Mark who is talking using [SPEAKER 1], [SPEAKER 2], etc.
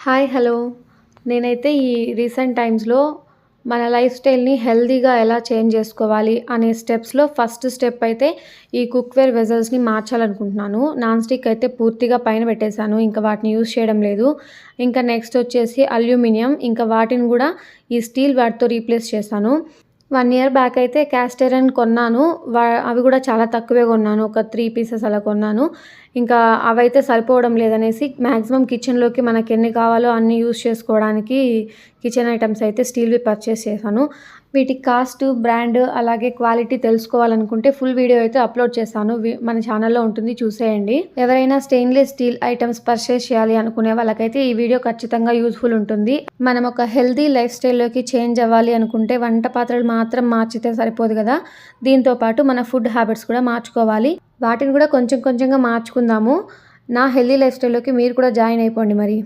[SPEAKER 1] Hi hello నేనైతే ఈ recent టైమ్స్లో మన లైఫ్ స్టైల్ని హెల్తీగా ఎలా చేంజ్ చేసుకోవాలి అనే స్టెప్స్లో ఫస్ట్ స్టెప్ అయితే ఈ కుక్వేర్ వెజల్స్ని మార్చాలనుకుంటున్నాను. నాన్ స్టిక్ అయితే పూర్తిగా పైన పెట్టేశాను, ఇంకా వాటిని యూజ్ చేయడం లేదు. ఇంకా నెక్స్ట్ వచ్చేసి అల్యూమినియం, ఇంకా వాటిని కూడా ఈ స్టీల్ వాటితో రీప్లేస్ చేశాను. 1 ఇయర్ బ్యాక్ అయితే క్యాస్ట్ ఐరన్ కొన్నాను. అవి కూడా చాలా తక్కువే కొన్నాను, ఒక 3 పీసెస్ అలా కొన్నాను. ఇంకా అవైతే సరిపోవడం లేదనేసి మ్యాక్సిమం కిచెన్లోకి మనకి ఎన్ని కావాలో అన్ని యూజ్ చేసుకోవడానికి కిచెన్ ఐటమ్స్ అయితే స్టీల్వి పర్చేస్ చేశాను. వీటి కాస్ట్, బ్రాండ్, అలాగే క్వాలిటీ తెలుసుకోవాలనుకుంటే ఫుల్ వీడియో అయితే అప్లోడ్ చేశాను, మన ఛానల్లో ఉంటుంది, చూసేయండి. ఎవరైనా స్టెయిన్లెస్ స్టీల్ ఐటమ్స్ పర్చేస్ చేయాలి అనుకునే వాళ్ళకైతే ఈ వీడియో ఖచ్చితంగా యూజ్ఫుల్ ఉంటుంది. మనం ఒక హెల్తీ లైఫ్ స్టైల్లోకి చేంజ్ అవ్వాలి అనుకుంటే వంట పాత్రలు మాత్రం మార్చితే సరిపోదు కదా, దీంతోపాటు మన ఫుడ్ హ్యాబిట్స్ కూడా మార్చుకోవాలి. వాటిని కూడా కొంచెం కొంచెంగా మార్చుకుందాము. నా హెల్తీ లైఫ్ స్టైల్లోకి మీరు కూడా జాయిన్ అయిపోండి మరి.